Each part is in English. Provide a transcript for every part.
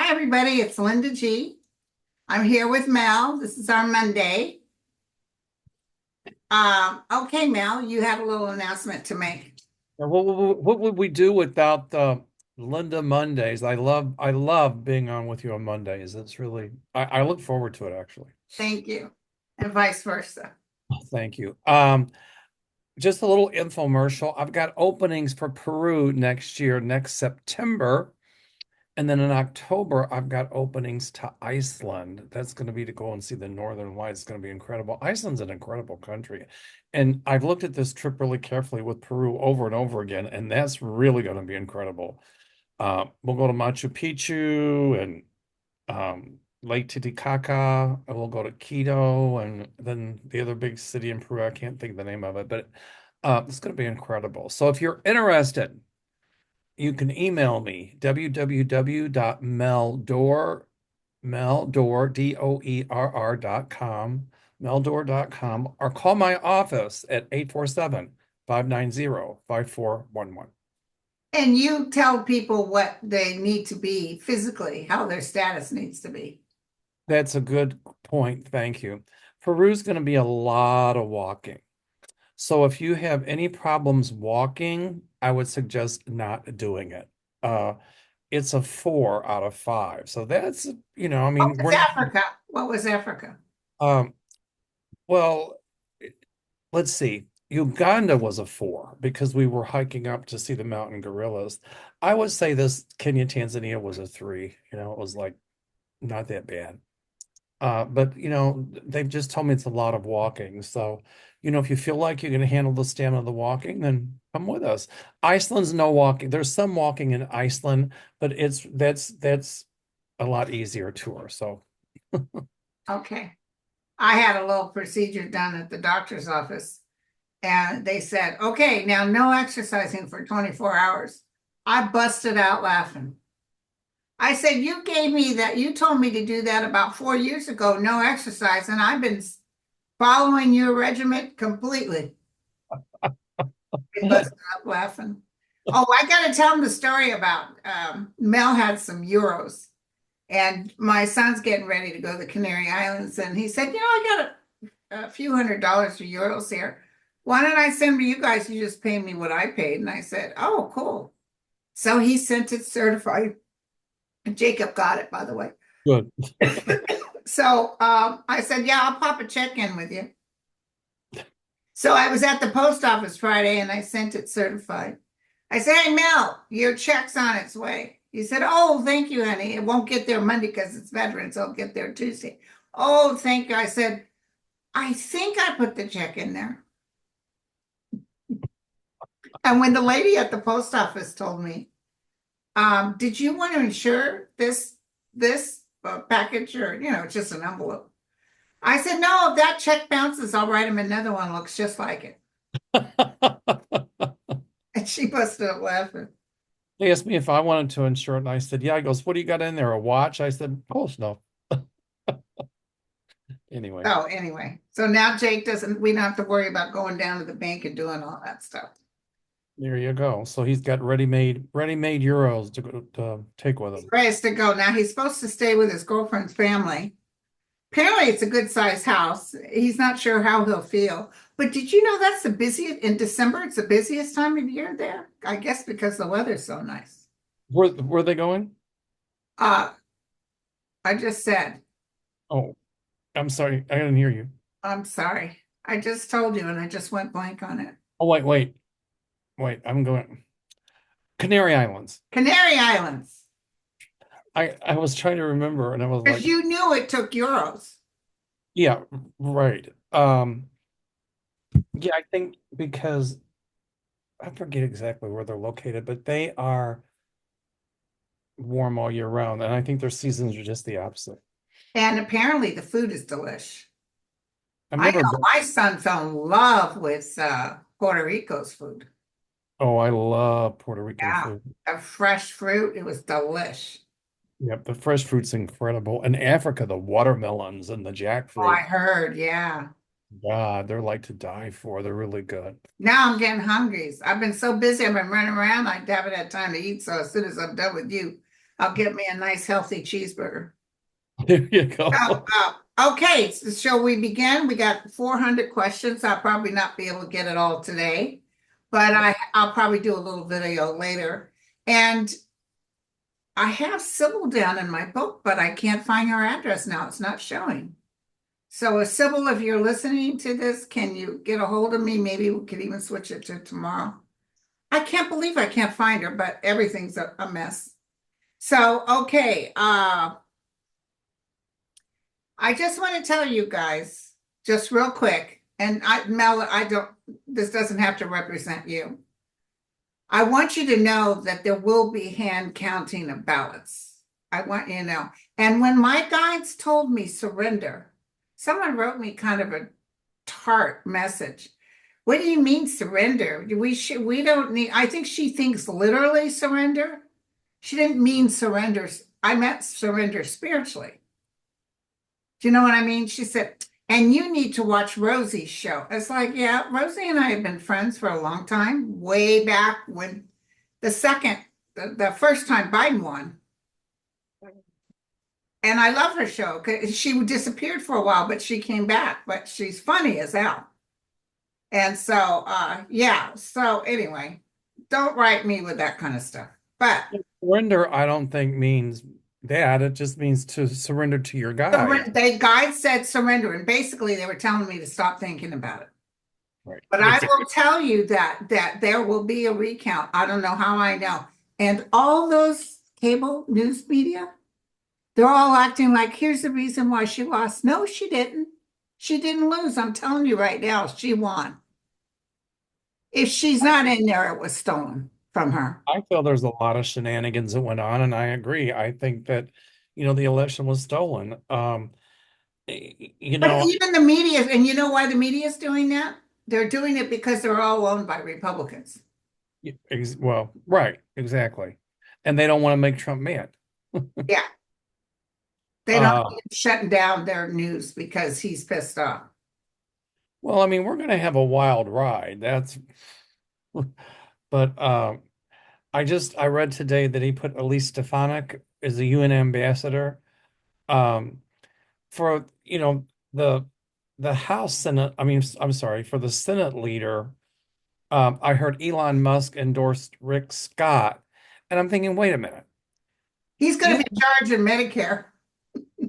Hi, everybody. It's Linda G. I'm here with Mel. This is our Monday. Okay, Mel, you have a little announcement to make. Now, what would we do without the Linda Mondays? I love being on with you on Mondays. It's really I look forward to it actually. Thank you, and vice versa. Thank you. Just a little infomercial. I've got openings for Peru next year, next September. And then in October, I've got openings to Iceland. That's going to be to go and see the Northern Lights. It's going to be incredible. Iceland's an incredible country. And I've looked at this trip really carefully with Peru over and over again, and that's really going to be incredible. We'll go to Machu Picchu and Lake Titicaca, and we'll go to Quito, and then the other big city in Peru. I can't think of the name of it, but it's going to be incredible. So if you're interested, you can email me, www.meldoerr, Meldoerr, Doerr.com, meldoerr.com, or call my office at 847-590-5411. And you tell people what they need to be physically, how their status needs to be. That's a good point. Thank you. Peru's going to be a lot of walking. So if you have any problems walking, I would suggest not doing it. It's a 4 out of 5. So that's, I What mean, was we're not, Africa? What was Africa? um, well, let's see. Uganda was a 4 because we were hiking up to see the mountain gorillas. I would say this Kenya, Tanzania was a 3. It was like not that bad. But they've just told me it's a lot of walking. So, if you feel like you're going to handle the stamina of the walking, then come with us. Iceland's no walking. There's some walking in Iceland, but that's a lot easier tour. So, Okay. I had a little procedure done at the doctor's office, and they said, okay, now no exercising for 24 hours. I busted out laughing. I said, you gave me that, you told me to do that about 4 years ago, no exercise, and I've been following your regiment completely. They busted up laughing. Oh, I got to tell them the story about Mel had some euros, and my son's getting ready to go to the Canary Islands, and he said, I got a few $100 for euros here. Why don't I send you guys? You just pay me what I paid. And I said, oh, cool. So he sent it certified. Jacob got it, by the way. good. So I said, yeah, I'll pop a check in with you. So I was at the post office Friday and I sent it certified. I said, hey, Mel, your check's on its way. He said, oh, thank you, honey. It won't get there Monday because it's Veterans. I'll get there Tuesday. Oh, thank you. I said, I think I put the check in there. And when the lady at the post office told me, did you want to insure this package or, just an envelope? I said, no, if that check bounces, I'll write him another one. Looks just like it. And she busted up laughing. They asked me if I wanted to insure it, and I said, yeah. He goes, what do you got in there? A watch? I said, oh, no. Anyway, Oh, anyway. So now Jake we don't have to worry about going down to the bank and doing all that stuff. there you go. So he's got ready-made euros to take with him. Ready to go. Now he's supposed to stay with his girlfriend's family. Apparently, it's a good sized house. He's not sure how he'll feel. But did you know that's the busiest in December? It's the busiest time of year there. I guess because the weather's so nice. Where are they going? Uh, I just said, Oh, I'm sorry. I didn't hear you. I'm sorry. I just told you and I just went blank on it. Oh, wait. I'm going Canary Islands. Canary Islands. I was trying to remember, and I was Because like, you knew it took euros. yeah, right. Yeah, I think because I forget exactly where they're located, but they are warm all year round, and I think their seasons are just the opposite. And apparently the food is delish. I've I never know been. my son fell in love with Puerto Rico's food. Oh, I love Puerto Rican Yeah, food. a fresh fruit. It was delish. Yep, the fresh fruit's incredible. In Africa, the watermelons and the Oh, I jackfruit, heard. Yeah. God, they're like to die for. They're really good. Now I'm getting hungry. I've been so busy. I've been running around. I haven't had time to eat. So as soon as I'm done with you, I'll get me a nice healthy cheeseburger. There you go. Okay, so shall we begin? We got 400 questions. I'll probably not be able to get it all today, but I'll probably do a little video later. And I have Sybil down in my book, but I can't find her address now. It's not showing. So, Sybil, if you're listening to this, can you get a hold of me? Maybe we could even switch it to tomorrow. I can't believe I can't find her, but everything's a mess. So, okay, I just want to tell you guys, just real quick, and Mel, this doesn't have to represent you. I want you to know that there will be hand counting of ballots. I want you to know. And when my guides told me surrender, someone wrote me kind of a tart message. What do you mean surrender? We don't need, I think she thinks literally surrender. She didn't mean surrender. I meant surrender spiritually. Do you know what I mean? She said, and you need to watch Rosie's show. It's like, yeah, Rosie and I have been friends for a long time, way back when the first time Biden won. And I love her show because she disappeared for a while, but she came back. But she's funny as hell. And so, yeah. So anyway, don't write me with that kind of stuff. But Surrender, I don't think means that. It just means to surrender to your guide. they guide said surrender, and basically they were telling me to stop thinking about it. Right. But I will tell you that there will be a recount. I don't know how I know. And all those cable news media, they're all acting like here's the reason why she lost. No, she didn't. She didn't lose. I'm telling you right now, she won. If she's not in there, it was stolen from her. I feel there's a lot of shenanigans that went on, and I agree. I think that, the election was stolen. You But know, even the media, and you know why the media is doing that? They're doing it because they're all owned by Republicans. well, right, exactly. And they don't want to make Trump mad. Yeah, they don't Uh, shutting down their news because he's pissed off. well, I mean, we're going to have a wild ride. But I read today that he put Elise Stefanik as a UN ambassador. Um, for the House Senate, I mean, I'm sorry, for the Senate leader, I heard Elon Musk endorsed Rick Scott, and I'm thinking, wait a minute. He's going to be Elon, in charge of Medicare.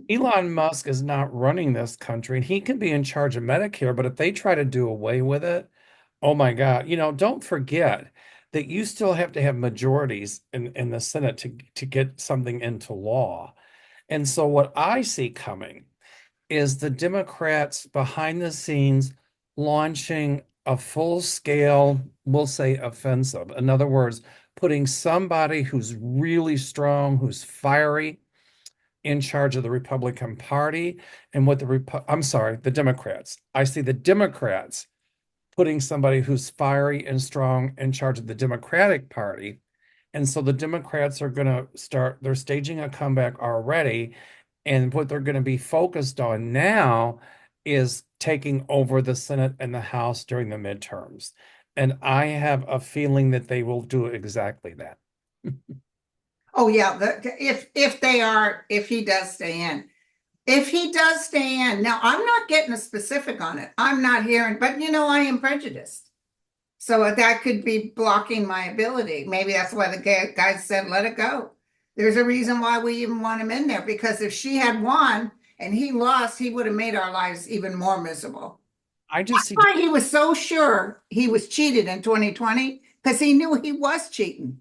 Elon Musk is not running this country, and he can be in charge of Medicare, but if they try to do away with it, oh my God, don't forget that you still have to have majorities in the Senate to get something into law. And so what I see coming is the Democrats behind the scenes launching a full scale, we'll say, offensive. In other words, putting somebody who's really strong, who's fiery, in charge of the Republican Party. And what I'm sorry, the Democrats. I see the Democrats putting somebody who's fiery and strong in charge of the Democratic Party. And so the Democrats are going to they're staging a comeback already. And what they're going to be focused on now is taking over the Senate and the House during the midterms. And I have a feeling that they will do exactly that. Oh yeah, if he does stay in. If he does stay in. Now, I'm not getting a specific on it. I'm not hearing, but I am prejudiced. So that could be blocking my ability. Maybe that's why the guy said, let it go. There's a reason why we even want him in there, because if she had won and he lost, he would have made our lives even more miserable. I just see, Why he was so sure he was cheated in 2020, because he knew he was cheating.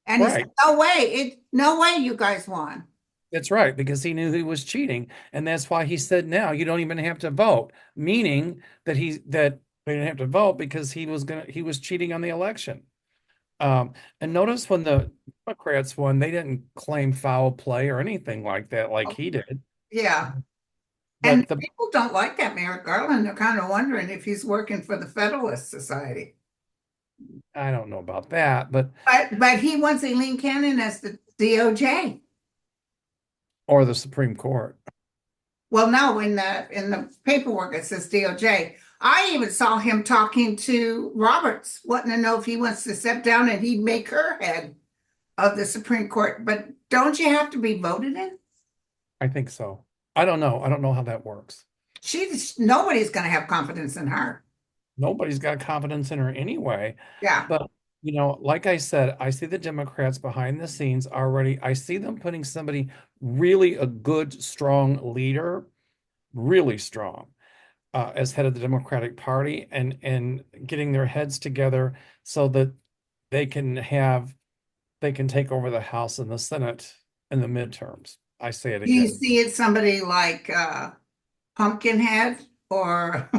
And he said, right. no way you guys won. That's right, because he knew he was cheating. And that's why he said now you don't even have to vote, meaning that that they didn't have to vote because he was cheating on the election. And notice when the Democrats won, they didn't claim foul play or anything like that, like he did. Yeah. And But people don't like that Merrick Garland. They're kind of wondering if he's working for the Federalist Society. I don't know about that, But he wants Eileen Cannon as the DOJ. or the Supreme Court. Well, no, in the paperwork it says DOJ. I even saw him talking to Roberts, wanting to know if he wants to step down and he'd make her head of the Supreme Court, but don't you have to be voted in? I think so. I don't know. I don't know how that works. Nobody's going to have confidence in her. Nobody's got confidence in her anyway. Yeah. But, like I said, I see the Democrats behind the scenes already. I see them putting somebody really a good, strong leader, really strong, as head of the Democratic Party and getting their heads together so that they can have they can take over the House and the Senate in the midterms. I say it Do you again. see it somebody like Pumpkinhead or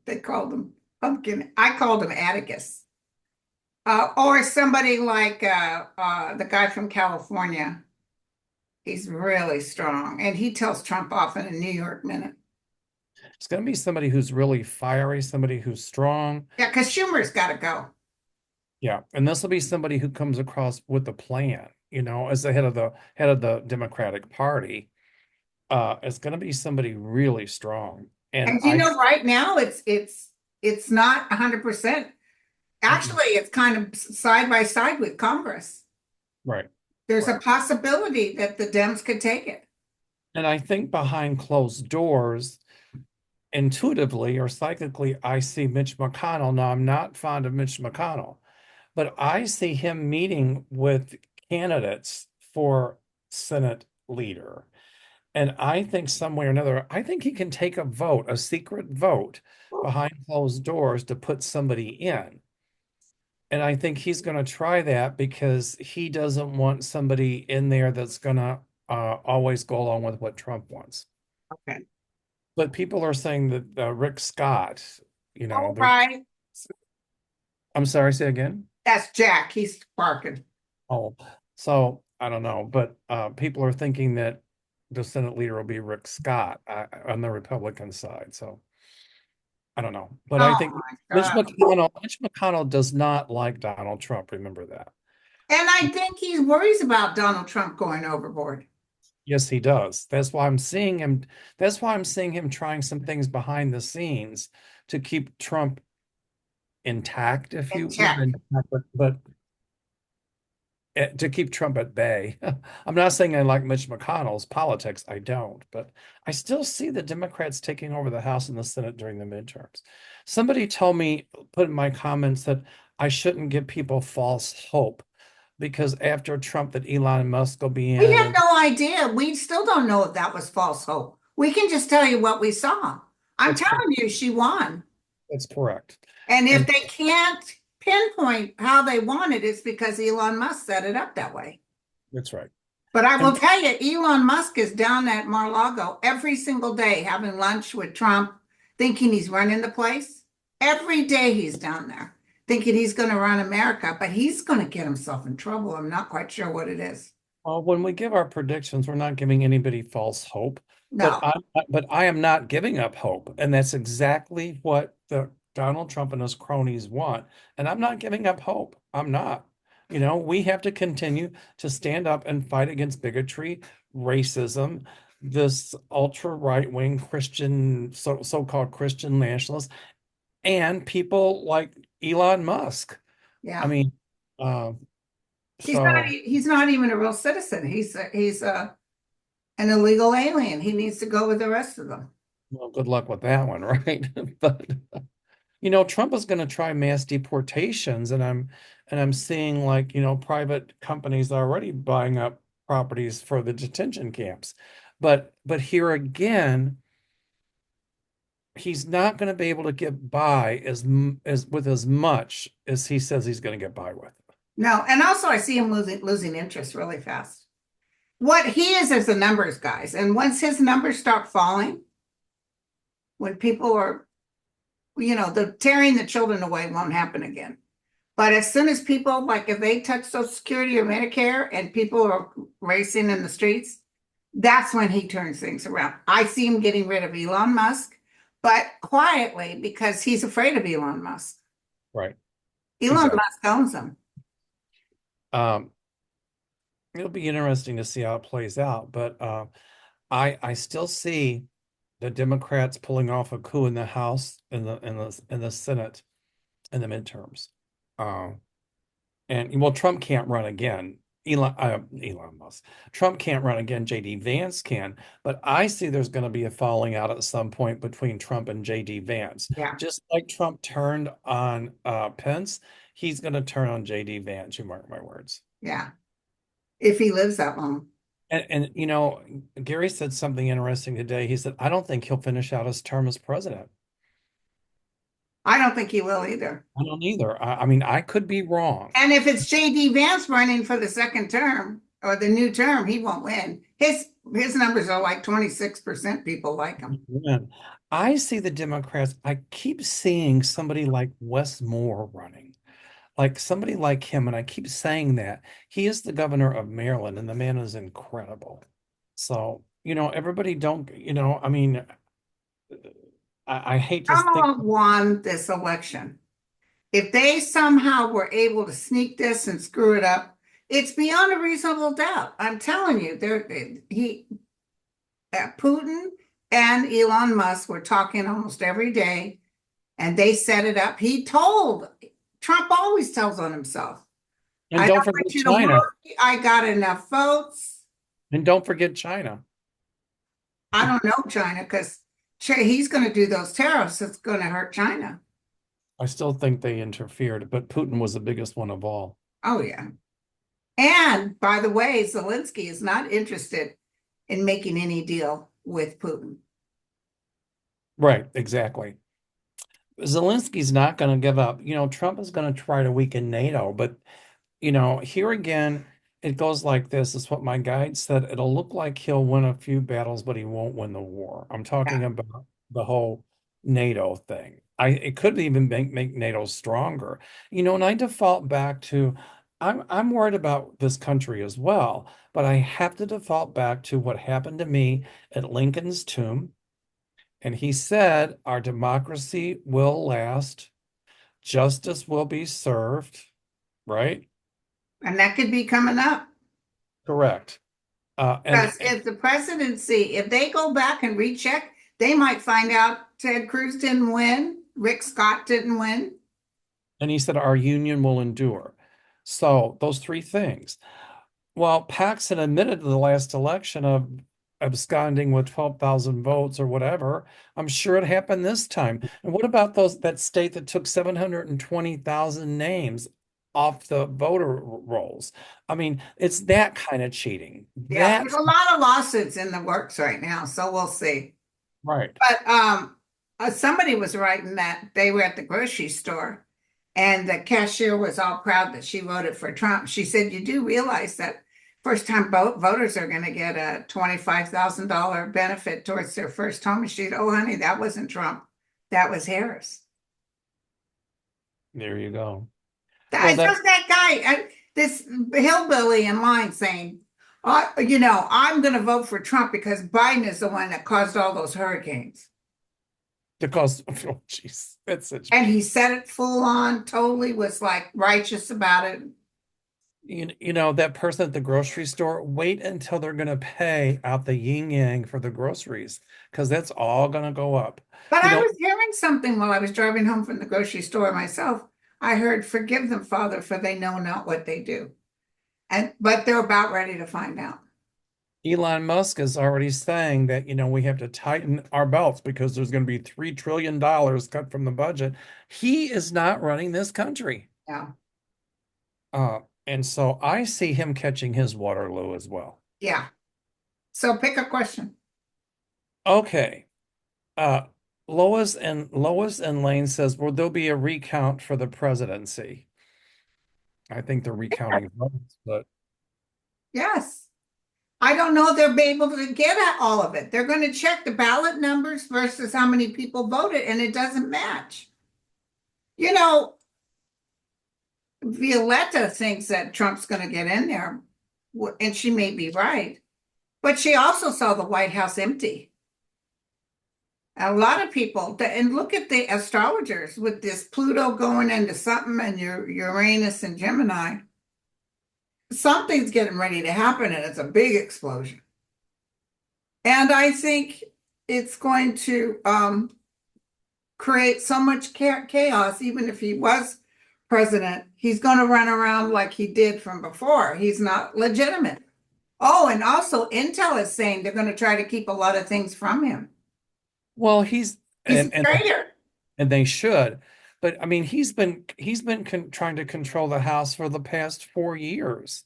they called him Pumpkin? I called him Atticus. Or somebody like the guy from California. He's really strong and he tells Trump off in a New York minute. It's going to be somebody who's really fiery, somebody who's strong. Yeah, because Schumer's got to go. Yeah, and this will be somebody who comes across with a plan, as the head of the Democratic Party. It's going to be somebody really strong. And And you know, right now it's not 100%. Mm-mm. Actually, it's kind of side by side with Congress. Right, There's a right. possibility that the Dems could take it. And I think behind closed doors, intuitively or psychically, I see Mitch McConnell. Now, I'm not fond of Mitch McConnell, but I see him meeting with candidates for Senate leader. And I think some way or another, I think he can take a vote, a secret vote behind closed doors to put somebody in. And I think he's going to try that because he doesn't want somebody in there that's going to always go along with what Trump wants. Okay. But people are saying that Rick Scott, All right. I'm sorry, say again. That's Jack. He's barking. Oh, so I don't know, but people are thinking that the Senate leader will be Rick Scott on the Republican side. So I don't know, but I Oh think my God. Mitch McConnell does not like Donald Trump. Remember that. And I think he worries about Donald Trump going overboard Yes, he does. That's why I'm seeing him. That's why I'm seeing him trying some things behind the scenes to keep Trump intact, if in you not check. intact, but to keep Trump at bay. I'm not saying I like Mitch McConnell's politics. I don't, but I still see the Democrats taking over the House and the Senate during the midterms. Somebody told me, put in my comments that I shouldn't give people false hope because after Trump, that Elon Musk will be We in, have and no idea. We still don't know if that was false hope. We can just tell you what we saw. I'm that's correct. telling you, she won. That's correct. And if And they can't pinpoint how they won it, it's because Elon Musk set it up that way. that's right. But I will And tell you, Elon Musk is down at Mar-a-Lago every single day having lunch with Trump, thinking he's running the place. Every day he's down there thinking he's going to run America, but he's going to get himself in trouble. I'm not quite sure what it is. when we give our predictions, we're not giving anybody false hope, but No, I am not giving up hope, and that's exactly what the Donald Trump and his cronies want. And I'm not giving up hope. I'm not. We have to continue to stand up and fight against bigotry, racism, this ultra right-wing Christian, so-called Christian nationalists, and people like Elon Musk. I yeah. mean, uh, so. He's not even a real citizen. He's an illegal alien. He needs to go with the rest of them. Well, good luck with that one, right? But Trump is going to try mass deportations, and I'm seeing like, private companies already buying up properties for the detention camps. But here again, he's not going to be able to get by as with as much as he says he's going to get by with. No, and also I see him losing interest really fast. What he is a numbers guys, and once his numbers start falling, when people are, the tearing the children away won't happen again. But as soon as people, like if they touch Social Security or Medicare and people are racing in the streets, that's when he turns things around. I see him getting rid of Elon Musk, but quietly because he's afraid of Elon Musk. Right. Elon Exactly. Musk owns him. Um, it'll be interesting to see how it plays out, but I still see the Democrats pulling off a coup in the House and the Senate in the midterms. Um, And well, Trump can't run again. Elon Musk. Trump can't run again. JD Vance can. But I see there's going to be a falling out at some point between Trump and JD Vance. Yeah, Just like Trump turned on Pence, he's going to turn on JD Vance. You mark my words. yeah. If he lives that long. And Gary said something interesting today. He said, I don't think he'll finish out his term as president. I don't think he will either. I don't either. I mean, I could be wrong. And if it's JD Vance running for the second term or the new term, he won't win. His numbers are like 26% people like him. When I see the Democrats, I keep seeing somebody like Wes Moore running, like somebody like him, and I keep saying that. He is the governor of Maryland, and the man is incredible. So, everybody don't, I mean, I hate to think, Trump won this election. If they somehow were able to sneak this and screw it up, it's beyond a reasonable doubt. I'm telling you, Putin and Elon Musk were talking almost every day, and they set it up. Trump always tells on himself. and I don't don't forget want you to China, worry. I got enough votes. and don't forget China. I don't know China because he's going to do those tariffs. It's going to hurt China. I still think they interfered, but Putin was the biggest one of all. Oh, yeah. And by the way, Zelensky is not interested in making any deal with Putin. Right, exactly. Zelensky's not going to give up. Trump is going to try to weaken NATO, but here again, it goes like this. Is what my guide said. It'll look like he'll win a few battles, but he won't win the war. I'm Yeah. talking about the whole NATO thing. It could even make NATO stronger. And I default back to I'm worried about this country as well, but I have to default back to what happened to me at Lincoln's tomb. And he said, our democracy will last, justice will be served, right? And that could be coming up. Correct. Because if the presidency, if they go back and recheck, they might find out Ted Cruz didn't win, Rick Scott didn't win. and he said our union will endure. So those three things. Well, Paxson admitted to the last election of absconding with 12,000 votes or whatever. I'm sure it happened this time. And what about that state that took 720,000 names off the voter rolls? I mean, it's that kind of cheating. Yeah, there's That's a lot of lawsuits in the works right now, so we'll see. right. But somebody was writing that they were at the grocery store and the cashier was all proud that she voted for Trump. She said, "You do realize that first time voters are going to get a $25,000 benefit towards their first home." And she said, "Oh, honey, that wasn't Trump. That was Harris." There you go. Well, It's just that guy, this hillbilly in line saying, I'm going to vote for Trump because Biden is the one that caused all those hurricanes. because oh jeez, that's such And he said it full on, totally was like righteous about it. that person at the grocery store, wait until they're going to pay out the yin yang for the groceries because that's all going to go up. But You I know, was hearing something while I was driving home from the grocery store myself. I heard, "Forgive them, Father, for they know not what they do." But they're about ready to find out. Elon Musk is already saying that, we have to tighten our belts because there's going to be $3 trillion cut from the budget. He is not running this country. Yeah. And so I see him catching his Waterloo as well. Yeah. So pick a question. Okay. Uh, Lois and Lane says, will there be a recount for the presidency? I think they're recounting votes, but Yes. I don't know if they'll be able to get at all of it. They're going to check the ballot numbers versus how many people voted, and it doesn't match. You know, Violetta thinks that Trump's going to get in there, and she may be right, but she also saw the White House empty. A lot of people, and look at the astrologers with this Pluto going into something and your Uranus and Gemini. Something's getting ready to happen, and it's a big explosion. And I think it's going to create so much chaos, even if he was president, he's going to run around like he did from before. He's not legitimate. Oh, and also Intel is saying they're going to try to keep a lot of things from him. Well, he's He's a and traitor. and they should. But I mean, he's been trying to control the House for the past 4 years,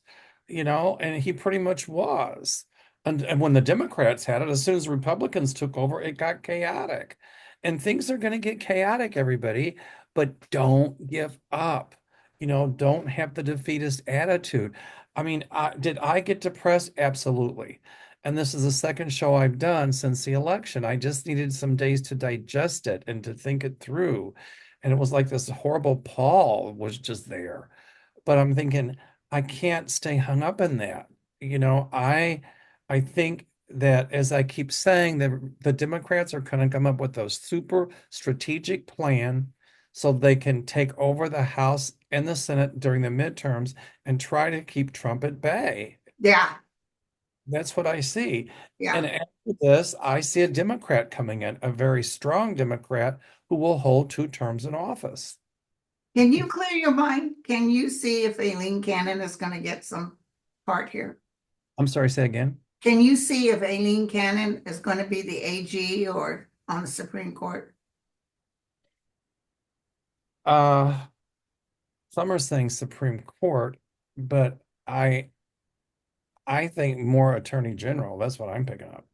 and he pretty much was. And when the Democrats had it, as soon as Republicans took over, it got chaotic. And things are going to get chaotic, everybody, but don't give up. Don't have the defeatist attitude. I mean, did I get depressed? Absolutely. And this is the second show I've done since the election. I just needed some days to digest it and to think it through. And it was like this horrible pall was just there. But I'm thinking, I can't stay hung up in that. I think that, as I keep saying, the Democrats are going to come up with those super strategic plan so they can take over the House and the Senate during the midterms and try to keep Trump at bay. Yeah, That's what I see. yeah. And after this, I see a Democrat coming in, a very strong Democrat who will hold 2 terms in office. Can you clear your mind? Can you see if Aileen Cannon is going to get some part here? I'm sorry, say again. Can you see if Aileen Cannon is going to be the AG or on the Supreme Court? Uh, some are saying Supreme Court, but I think more Attorney General. That's what I'm picking up.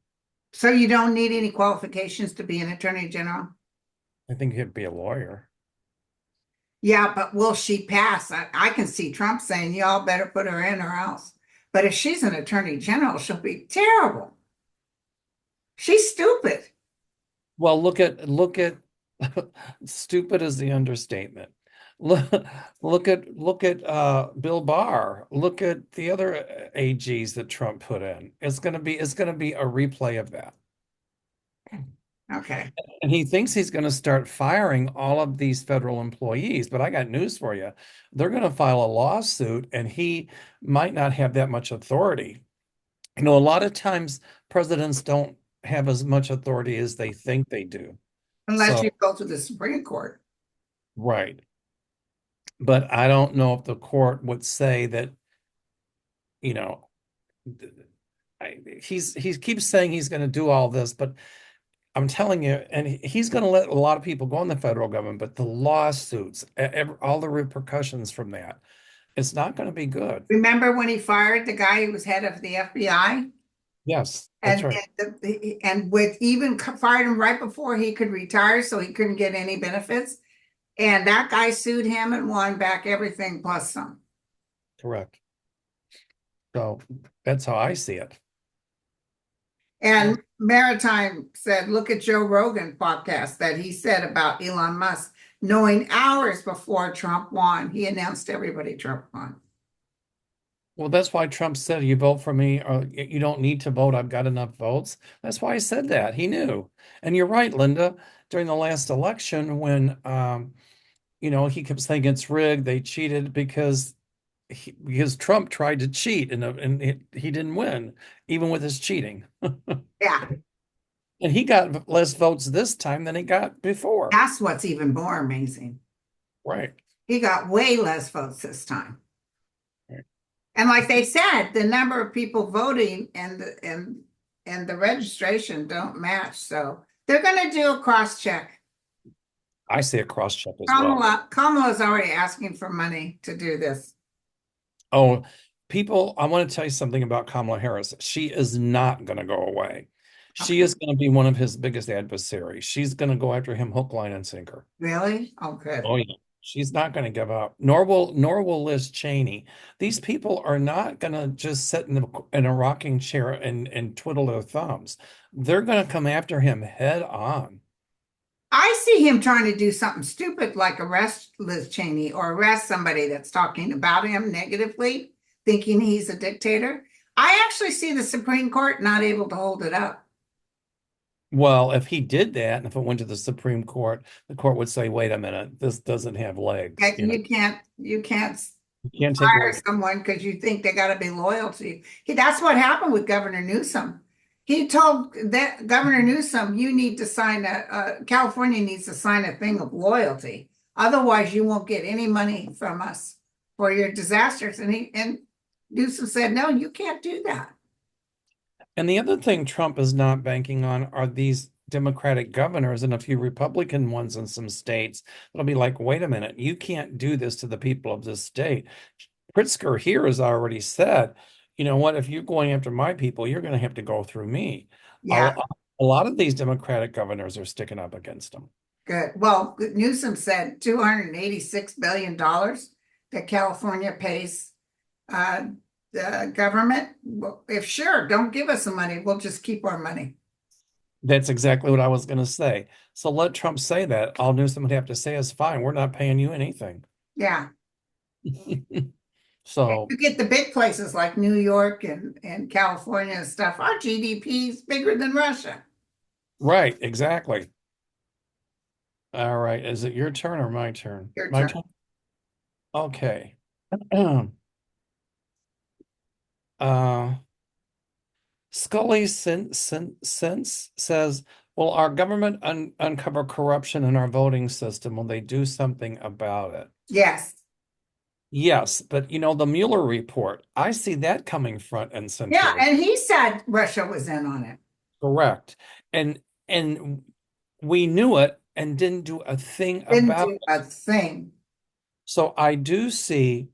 So you don't need any qualifications to be an attorney general? I think he'd be a lawyer. Yeah, but will she pass? I can see Trump saying, y'all better put her in or else. But if she's an attorney general, she'll be terrible. She's stupid. Well, look at stupid is the understatement. Look look at Bill Barr. Look at the other AGs that Trump put in. It's gonna be a replay of that. Okay. And he thinks he's going to start firing all of these federal employees, but I got news for you. They're going to file a lawsuit, and he might not have that much authority. A lot of times presidents don't have as much authority as they think they do. Unless So, you go to the Supreme Court. right. But I don't know if the court would say that, you know, he keeps saying he's going to do all this, but I'm telling you, and he's going to let a lot of people go in the federal government, but the lawsuits, all the repercussions from that, it's not going to be good. Remember when he fired the guy who was head of the FBI? Yes, that's And right. and with even fired him right before he could retire, so he couldn't get any benefits. And that guy sued him and won back everything plus some. Correct. So that's how I see it. And Maritime said, look at Joe Rogan podcast that he said about Elon Musk, knowing hours before Trump won, he announced to everybody Trump won. Well, that's why Trump said, you vote for me, or you don't need to vote. I've got enough votes. That's why he said that. He knew. And you're right, Linda. During the last election, when he kept saying it's rigged, they cheated because Trump tried to cheat and he didn't win, even with his cheating. Yeah, And he got less votes this time than he got before. that's what's even more amazing. Right. He got way less votes this time. Right. And like they said, the number of people voting and the registration don't match. So they're going to do a cross check. I see a cross check as well. Kamala's already asking for money to do this. Oh, people, I want to tell you something about Kamala Harris. She is not going to go away. She Okay. is going to be one of his biggest adversaries. She's going to go after him hook, line, and sinker. Really? Oh, good. Oh, yeah. She's not going to give up. Nor will Liz Cheney. These people are not going to just sit in a rocking chair and twiddle their thumbs. They're going to come after him head on. I see him trying to do something stupid like arrest Liz Cheney or arrest somebody that's talking about him negatively, thinking he's a dictator. I actually see the Supreme Court not able to hold it up. Well, if he did that, and if it went to the Supreme Court, the court would say, wait a minute, this doesn't have legs. Like you can't You can't take fire away. someone because you think they got to be loyal to you. That's what happened with Governor Newsom. He told that Governor Newsom, you need to sign California needs to sign a thing of loyalty. Otherwise, you won't get any money from us for your disasters. And Newsom said, no, you can't do that. And the other thing Trump is not banking on are these Democratic governors and a few Republican ones in some states. It'll be like, wait a minute, you can't do this to the people of this state. Pritzker here has already said, you know what, if you're going after my people, you're going to have to go through me. Yeah, A lot of these Democratic governors are sticking up against him. good. Well, Newsom said $286 billion that California pays uh, the government. Well, if sure, don't give us the money. We'll just keep our money. That's exactly what I was going to say. So let Trump say that. All Newsom would have to say is, fine, we're not paying you anything. Yeah. So, You get the big places like New York and California and stuff. Our GDP is bigger than Russia. right, exactly. All right. Is it your turn or my turn? Your My turn. turn. Okay. Uh, Scully since says, will our government uncover corruption in our voting system? Will they do something about it? Yes. Yes, but you know, the Mueller report, I see that coming front and Yeah, center. and he said Russia was in on it. Correct. And we knew it and didn't do a thing Didn't about do it. a thing. So I do see,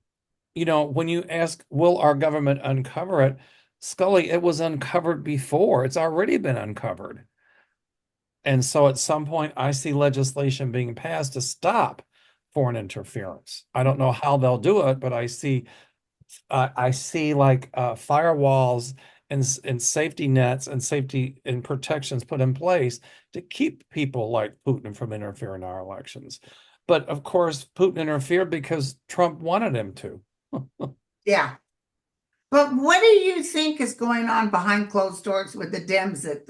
you know, when you ask, will our government uncover it? Scully, it was uncovered before. It's already been uncovered. And so at some point, I see legislation being passed to stop foreign interference. I don't know how they'll do it, but I see like firewalls and safety nets and safety and protections put in place to keep people like Putin from interfering in our elections. But of course, Putin interfered because Trump wanted him to. Yeah. But what do you think is going on behind closed doors with the Dems at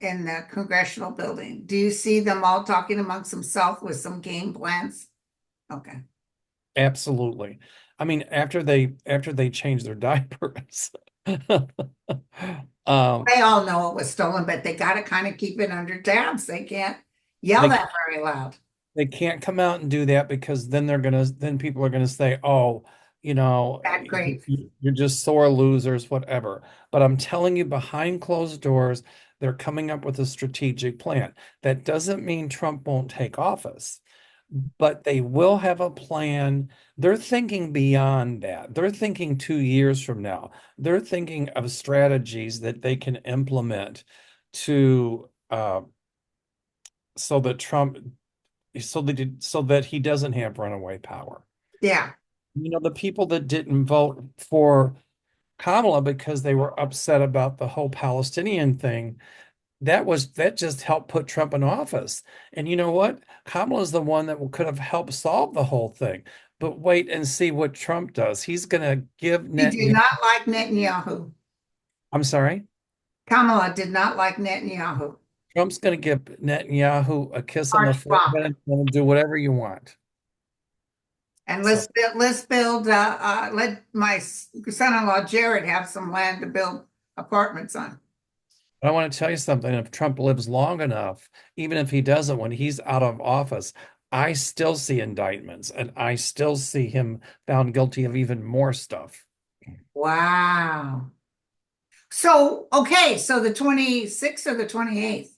in the congressional building? Do you see them all talking amongst themselves with some game plans? Okay. Absolutely. I mean, after they changed their diapers. Um, They all know it was stolen, but they got to kind of keep it under tabs. They can't yell they that very loud. they can't come out and do that because then people are gonna say, oh, you know, Bad grades. you're just sore losers, whatever. But I'm telling you, behind closed doors, they're coming up with a strategic plan. That doesn't mean Trump won't take office, but they will have a plan. They're thinking beyond that. They're thinking 2 years from now. They're thinking of strategies that they can implement to so that Trump so that he doesn't have runaway power. Yeah. You know, the people that didn't vote for Kamala because they were upset about the whole Palestinian thing, that just helped put Trump in office. And you know what? Kamala is the one that could have helped solve the whole thing. But wait and see what Trump does. He's going to give He did Netanyahu. not like Netanyahu. I'm sorry. Kamala did not like Netanyahu. Trump's going to give Netanyahu a kiss on the Harsh bump. forehead and do whatever you want. And So let my son-in-law Jared have some land to build apartments on. I want to tell you something. If Trump lives long enough, even if he doesn't, when he's out of office, I still see indictments and I still see him found guilty of even more stuff. Wow. So, okay, so the 26th or the 28th,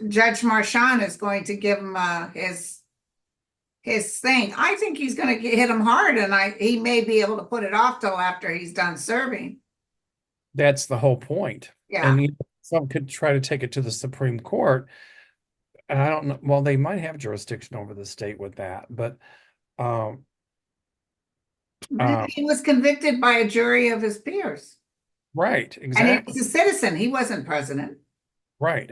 Judge Marchand is going to give him his thing. I think he's going to hit him hard, and he may be able to put it off till after he's done serving. That's the whole point. Yeah. And some could try to take it to the Supreme Court. And I don't know. Well, they might have jurisdiction over the state with that, but um, But um, he was convicted by a jury of his peers. right, And he exactly, was a citizen. He wasn't president. right.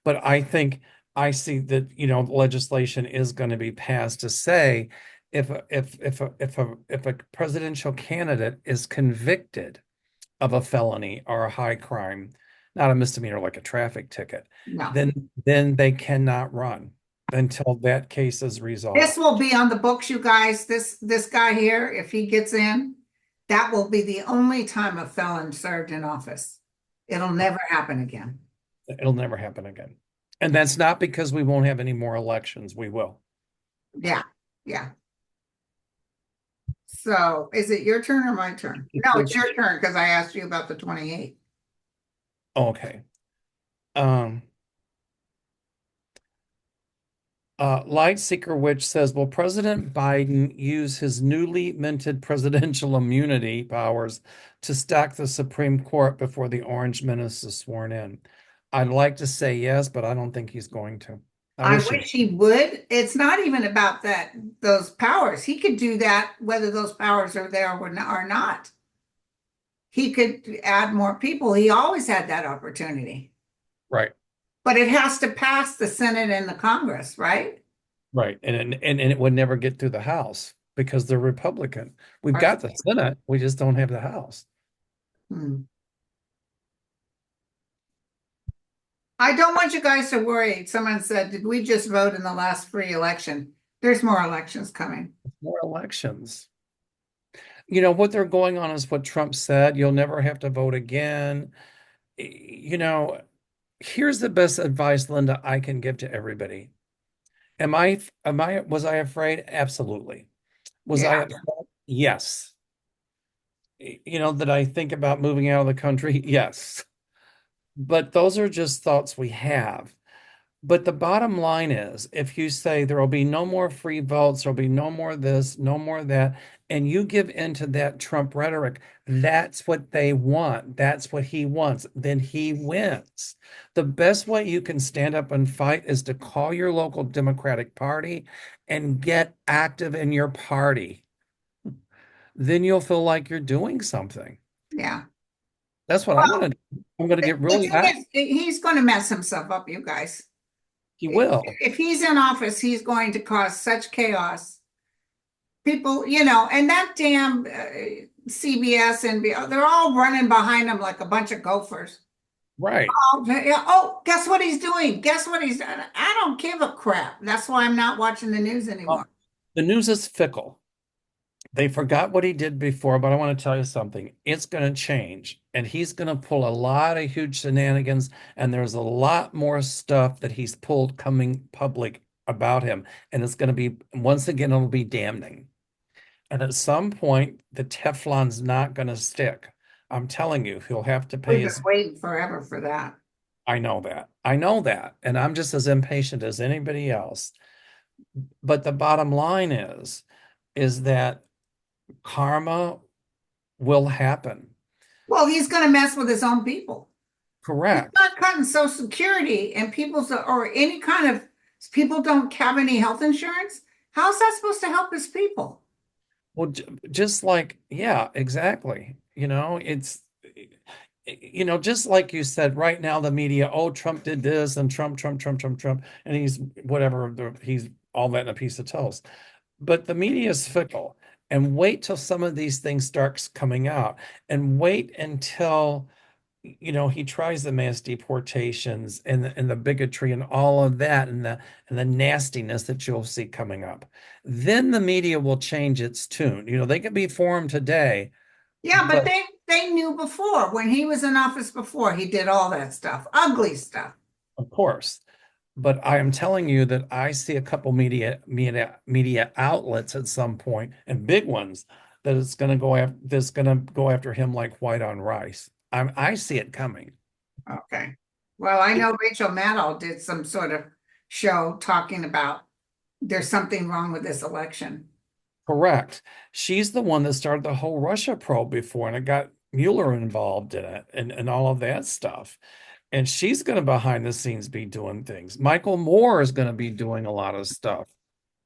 But I think I see that, you know, legislation is going to be passed to say if a presidential candidate is convicted of a felony or a high crime, not a misdemeanor like a traffic ticket, No. then they cannot run until that case is This resolved. will be on the books, you guys. This guy here, if he gets in, that will be the only time a felon served in office. It'll never happen again. It'll never happen again. And that's not because we won't have any more elections. We will. Yeah, yeah. So is it your turn or my turn? It's No, your it's your turn because I asked you about the 28th. Okay. Um, Lightseeker Witch says, will President Biden use his newly minted presidential immunity powers to stack the Supreme Court before the Orange Menace is sworn in? I'd like to say yes, but I don't think he's going to. I I wish he wish he would. It's not even about that, those powers. He could do that whether those powers are there or not. He could add more people. He always had that opportunity. right, But it has to pass the Senate and the Congress, right? right. And it would never get through the House because they're Republican. We've Or- got the Senate, we just don't have the House. Hmm. I don't want you guys to worry. Someone said, did we just vote in the last free election? There's more elections coming. More elections. You know, what they're going on is what Trump said. You'll never have to vote again. You know, here's the best advice, Linda, I can give to everybody. Was I afraid? Absolutely. Was I Yeah. upset? Yes. You know, that I think about moving out of the country? Yes. But those are just thoughts we have. But the bottom line is, if you say there will be no more free votes, there'll be no more this, no more that, and you give into that Trump rhetoric, that's what they want. That's what he wants. Then he wins. The best way you can stand up and fight is to call your local Democratic Party and get active in your party. Then you'll feel like you're doing something. Yeah. That's what I'm Well, going to do. I'm going to get the really thing active. is, he's going to mess himself up, you guys. He will. If he's in office, he's going to cause such chaos. People, and that damn CBS and they're all running behind him like a bunch of gophers. Right. Oh, yeah, oh, guess what he's doing? Guess what he's done? I don't give a crap. That's why I'm not watching the news Well, anymore. the news is fickle. They forgot what he did before, but I want to tell you something. It's going to change, and he's going to pull a lot of huge shenanigans, and there's a lot more stuff that he's pulled coming public about him. And it's going to be, once again, it'll be damning. And at some point, the Teflon's not going to stick. I'm telling you, he'll have to pay We've been his. waiting forever for that. I know that. I know that. And I'm just as impatient as anybody else. But the bottom line is that karma will happen. Well, he's going to mess with his own people. He's Correct. not cutting Social Security and people's or any kind of people don't have any health insurance. How's that supposed to help his people? Well, just like, yeah, exactly. Just like you said, right now the media, oh, Trump did this and Trump, and he's whatever, he's all that in a piece of toast. But the media is fickle, and wait till some of these things starts coming out, and wait until he tries the mass deportations and the bigotry and all of that and the nastiness that you'll see coming up. Then the media will change its tune. They can be formed today, Yeah, but but they knew before when he was in office before he did all that stuff, ugly stuff. of course. But I am telling you that I see a couple media outlets at some point, and big ones, that it's going to go after that's going to go after him like white on rice. I see it coming. Okay. Well, I know Rachel Maddow did some sort of show talking about there's something wrong with this election. Correct. She's the one that started the whole Russia probe before, and it got Mueller involved in it and all of that stuff. And she's going to behind the scenes be doing things. Michael Moore is going to be doing a lot of stuff.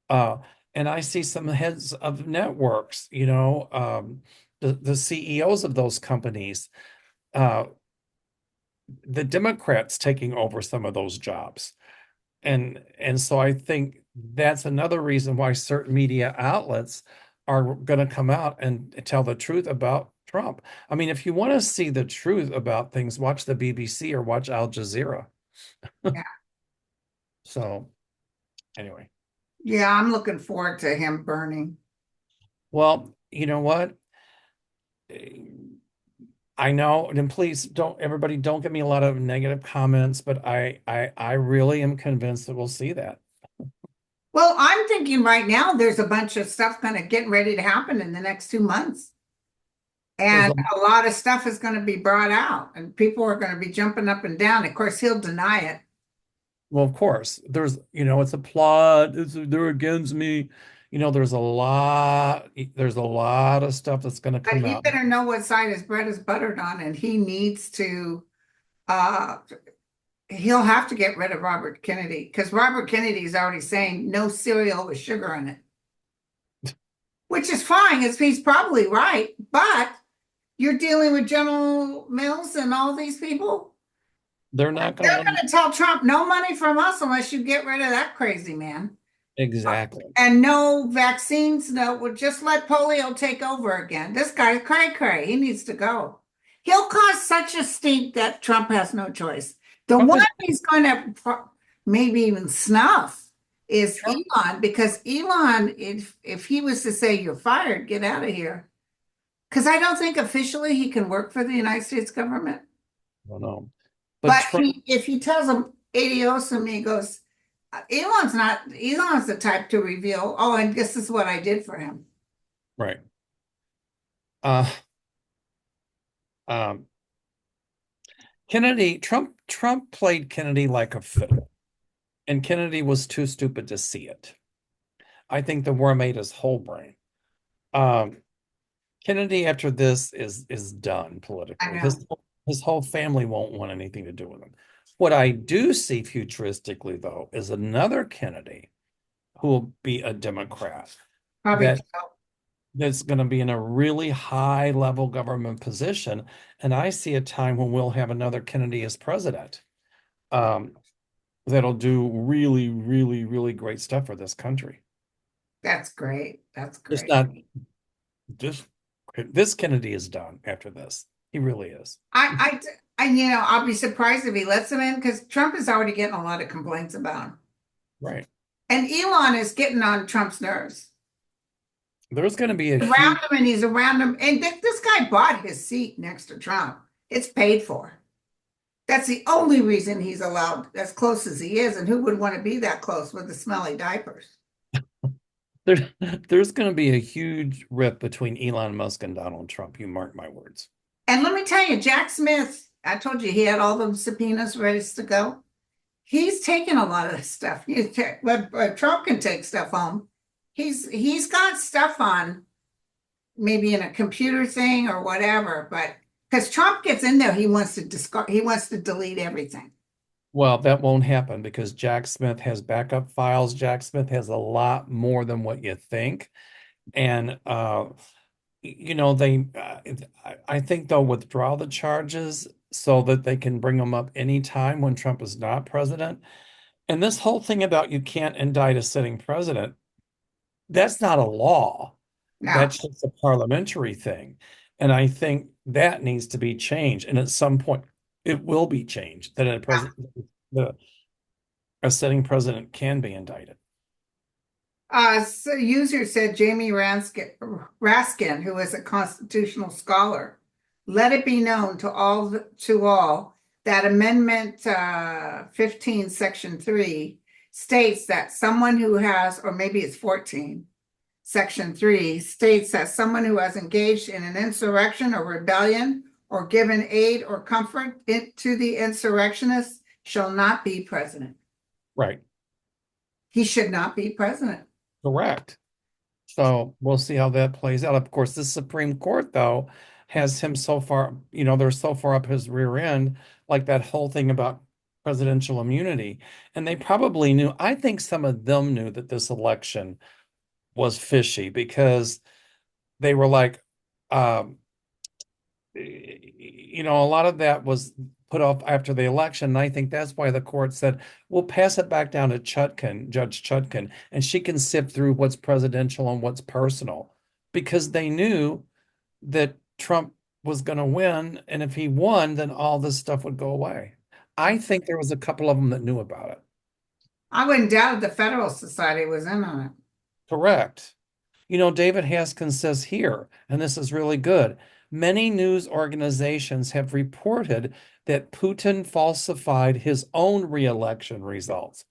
Uh, and I see some heads of networks, the CEOs of those companies, uh, the Democrats taking over some of those jobs. And so I think that's another reason why certain media outlets are going to come out and tell the truth about Trump. I mean, if you want to see the truth about things, watch the BBC or watch Al Jazeera. Yeah. So anyway, Yeah, I'm looking forward to him burning. well, you know what? I know, and please don't everybody don't give me a lot of negative comments, but I really am convinced that we'll see that. Well, I'm thinking right now there's a bunch of stuff going to get ready to happen in the next 2 months. There's And a a lot of stuff is going to be brought out, and people are going to be jumping up and down. Of course, he'll deny it, well, of course, it's a plot. They're against me. There's a lot of stuff that's going to but come he out. better know what side his bread is buttered on, and he needs to, uh, he'll have to get rid of Robert Kennedy because Robert Kennedy is already saying no cereal with sugar in it, which is fine. He's probably right, but you're dealing with General Mills and all these people. They're not going to They're let going to tell Trump no money from us unless you get rid of that crazy man. exactly. And no vaccines, no, we'll just let polio take over again. This guy's cray cray. He needs to go. He'll cause such a stink that Trump has no choice. The Trump one is he's going to maybe even snuff is Trump. Elon, because Elon, if he was to say you're fired, get out of here. Because I don't think officially he can work for the United States government. I don't know, but But Trump, if he tells him adios and he goes, Elon's the type to reveal, oh, and this is what I did for him. right? Uh, um, Trump played Kennedy like a fiddle, and Kennedy was too stupid to see it. I think the war made his whole brain. Um, Kennedy after this is done I politically. know. His whole family won't want anything to do with him. What I do see futuristically, though, is another Kennedy who will be a Democrat Probably that so. that's going to be in a really high level government position. And I see a time when we'll have another Kennedy as president. Um, that'll do really, really, really great stuff for this country. That's great. That's Just great. not just this Kennedy is done after this. He really is. I, I'll be surprised if he lets him in because Trump is already getting a lot of complaints about him. Right. And Elon is getting on Trump's nerves. There's going to be a Around huge, him and he's around him. And this guy bought his seat next to Trump. It's paid for. That's the only reason he's allowed as close as he is. And who would want to be that close with the smelly diapers? there, there's going to be a huge rip between Elon Musk and Donald Trump. You mark my words. And let me tell you, Jack Smith, I told you he had all the subpoenas ready to go. He's taken a lot of this stuff. But Trump can take stuff home. He's got stuff on maybe in a computer thing or whatever, but because Trump gets in there, he wants to delete everything. Well, that won't happen because Jack Smith has backup files. Jack Smith has a lot more than what you think. And I think they'll withdraw the charges so that they can bring them up anytime when Trump is not president. And this whole thing about you can't indict a sitting president, that's not a law. Now, That's just a parliamentary thing. And I think that needs to be changed. And at some point, it will be changed that the, a sitting president can be indicted. so user said Jamie Raskin, who is a constitutional scholar, let it be known to all that Amendment 15, Section 3 states that someone who has, or maybe it's 14, Section 3 states that someone who has engaged in an insurrection or rebellion or given aid or comfort to the insurrectionists shall not be president. Right. He should not be president. Correct. So we'll see how that plays out. Of course, the Supreme Court, though, has him so far, they're so far up his rear end, like that whole thing about presidential immunity. And they probably knew, I think some of them knew that this election was fishy because they were like, um, a lot of that was put off after the election. And I think that's why the court said, we'll pass it back down to Judge Chutkan, and she can sift through what's presidential and what's personal because they knew that Trump was going to win. And if he won, then all this stuff would go away. I think there was a couple of them that knew about it. I wouldn't doubt the Federal Society was in on it. Correct. David Haskins says here, and this is really good. Many news organizations have reported that Putin falsified his own re-election results.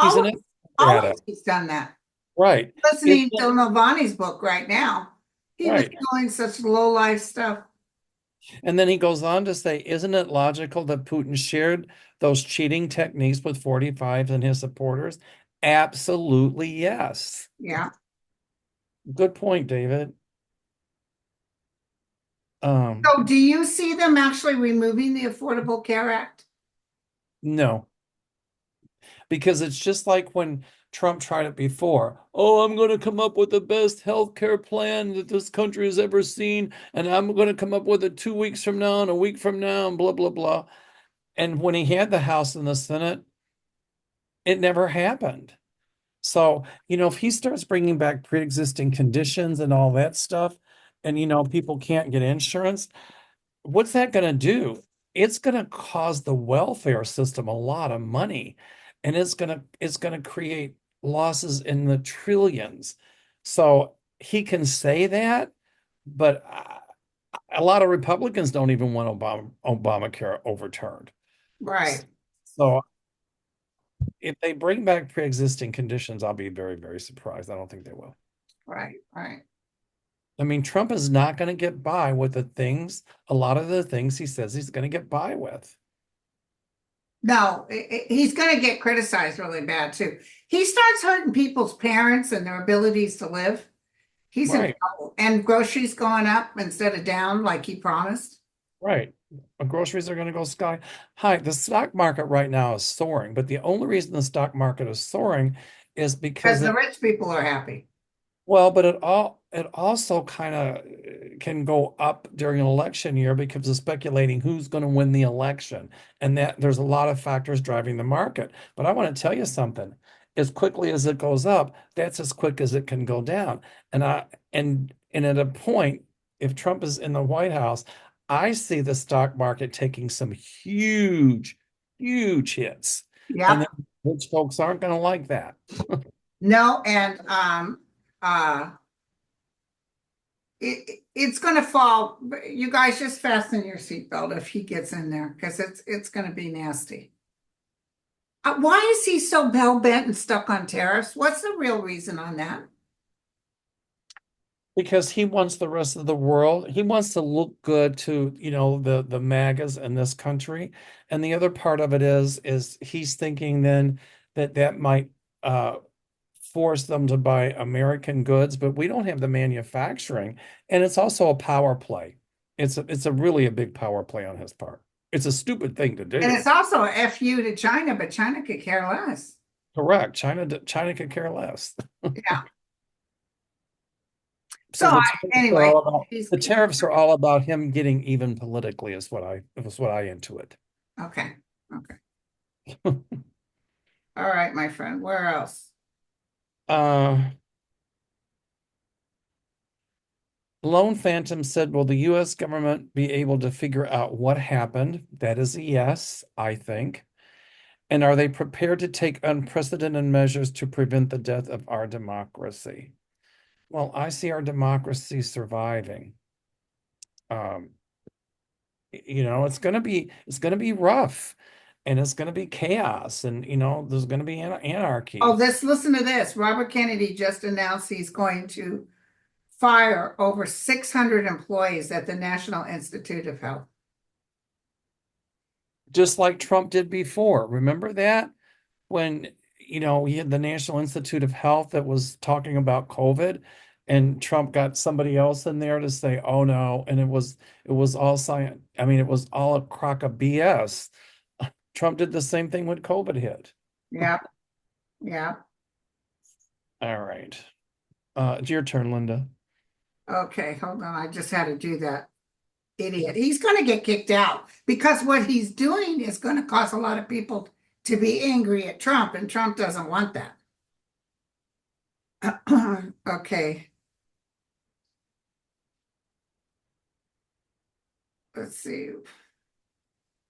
He's an Always, expert at always it. he's done that. Right. Is Listening to it Navani's book right now. He was right? doing such low life stuff. And then he goes on to say, isn't it logical that Putin shared those cheating techniques with 45s and his supporters? Absolutely, yes. Yeah. Good point, David. So do you see them actually removing the Affordable Care Act? No, because it's just like when Trump tried it before. Oh, I'm going to come up with the best healthcare plan that this country has ever seen, and I'm going to come up with it 2 weeks from now and a week from now, and blah, blah, blah. And when he had the House and the Senate, it never happened. So, if he starts bringing back pre-existing conditions and all that stuff, and, people can't get insurance, what's that going to do? It's going to cause the welfare system a lot of money, and it's going to create losses in the trillions. So he can say that, but a lot of Republicans don't even want Obamacare overturned. Right, So if they bring back pre-existing conditions, I'll be very, very surprised. I don't think they will. right, right. I mean, Trump is not going to get by with a lot of the things he says he's going to get by with. No, he's going to get criticized really bad too. He starts hurting people's parents and their abilities to live. He's in Right, trouble. And groceries going up instead of down like he promised. right. Groceries are going to go sky high. The stock market right now is soaring, but the only reason the stock market is soaring is Because because the rich people are happy. well, but it also kind of can go up during an election year because of speculating who's going to win the election. And that there's a lot of factors driving the market. But I want to tell you something. As quickly as it goes up, that's as quick as it can go down. And at a point, if Trump is in the White House, I see the stock market taking some huge, huge hits. And Yep. then rich folks aren't going to like that. No, and uh it's gonna fall. You guys just fasten your seatbelt if he gets in there because it's gonna be nasty. Why is he so bell bent and stuck on tariffs? What's the real reason on that? Because he wants the rest of the world. He wants to look good to, the MAGAs in this country. And the other part of it is he's thinking then that might uh, force them to buy American goods, but we don't have the manufacturing. And it's also a power play. It's a really a big power play on his part. It's a stupid thing to And do. it's also a FU to China, but China could care less. Correct. China could care less. Yeah. So So anyway, the tariffs are all about him getting even politically is what I intuit. okay. Okay. All right, my friend. Where else? Uh Lone Phantom said, will the US government be able to figure out what happened? That is a yes, I think. And are they prepared to take unprecedented measures to prevent the death of our democracy? Well, I see our democracy surviving. Um, it's gonna be rough and it's gonna be chaos and there's gonna be Oh, anarchy. listen to this. Robert Kennedy just announced he's going to fire over 600 employees at the National Institute of Health. Just like Trump did before. Remember that? When, he had the National Institute of Health that was talking about COVID, and Trump got somebody else in there to say, oh no, and it was all science. I mean, it was all a crock of BS. Trump did the same thing when COVID hit. Yeah, yeah. All right. It's your turn, Linda. Okay, hold on. I just had to do that. Idiot. He's going to get kicked out because what he's doing is going to cause a lot of people to be angry at Trump, and Trump doesn't want that. Okay, let's see.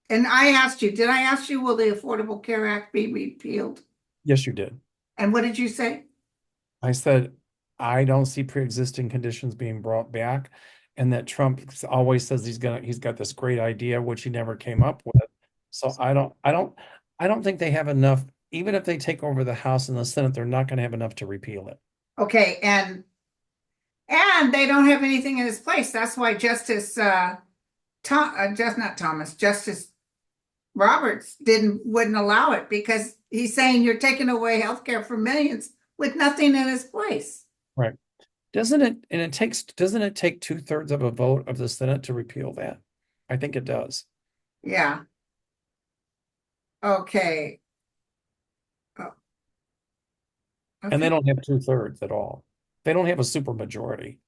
And did I ask you, will the Affordable Care Act be repealed? Yes, you did. And what did you say? I said, I don't see pre-existing conditions being brought back. and that Trump always says he's got this great idea, which he never came up with. So I don't think they have enough. Even if they take over the House and the Senate, they're not going to have enough to repeal it. Okay, and they don't have anything in his place. That's why Justice just not Thomas, Justice Roberts wouldn't allow it because he's saying you're taking away health care for millions with nothing in his place. Right. Doesn't it take 2/3 of a vote of the Senate to repeal that? I think it does. Yeah. Okay. Oh, And they okay. don't have 2/3 at all. They don't have a super majority.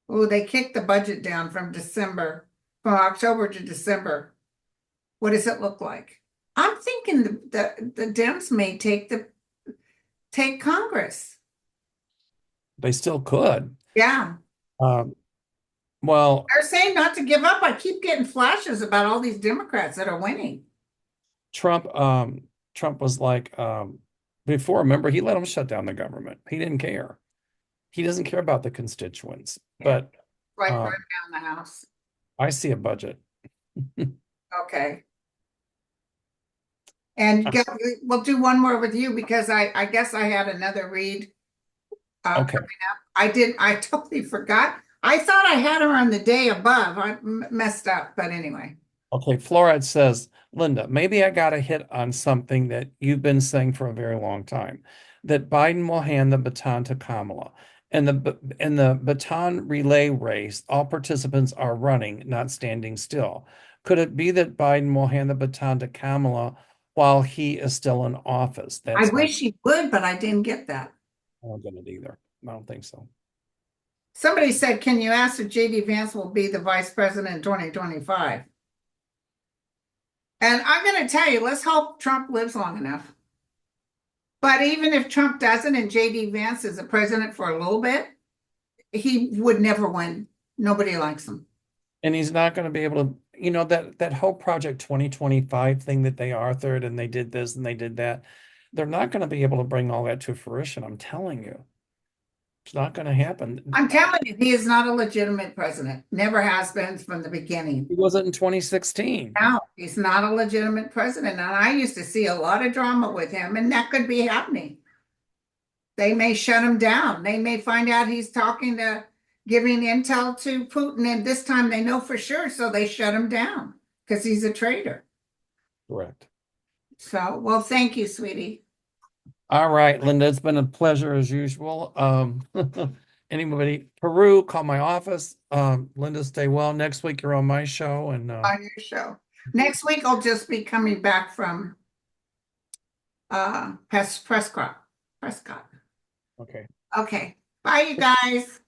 Oh, they kicked the budget down from October to December. What does it look like? I'm thinking the Dems may take Congress. They still could. Yeah. Um, well, They're saying not to give up. I keep getting flashes about all these Democrats that are winning. Trump was like, before, remember, he let them shut down the government. He didn't care. He doesn't care about the constituents. Yeah. But Like burn um, down the house. I see a budget. Okay. And we'll do one more with you because I guess I had another read Okay. coming up. I totally forgot. I thought I had her on the day above. I messed up, but anyway. Okay. Fluoride says, Linda, maybe I got a hit on something that you've been saying for a very long time, that Biden will hand the baton to Kamala. In the baton relay race, all participants are running, not standing still. Could it be that Biden will hand the baton to Kamala while he is still in office? I That's my. wish he would, but I didn't get that. I don't get it either. I don't think so. Somebody said, can you ask if JD Vance will be the vice president in 2025? And I'm going to tell you, let's hope Trump lives long enough. But even if Trump doesn't and JD Vance is the president for a little bit, he would never win. Nobody likes him. And he's not going to be able to, that whole Project 2025 thing that they authored and they did this and they did that. They're not going to be able to bring all that to fruition. I'm telling you, it's not going to happen. I'm telling you, he is not a legitimate president. Never has been from the beginning. He wasn't in 2016. No, he's not a legitimate president. And I used to see a lot of drama with him, and that could be happening. They may shut him down. They may find out he's giving intel to Putin, and this time they know for sure, so they shut him down because he's a traitor. Correct. So, well, thank you, sweetie. All right, Linda, it's been a pleasure as usual. Anybody, Peru, call my office. Linda, stay well. Next week you're on my show and On your show. Next week I'll just be coming back from Prescott. okay. Okay. Bye, you guys.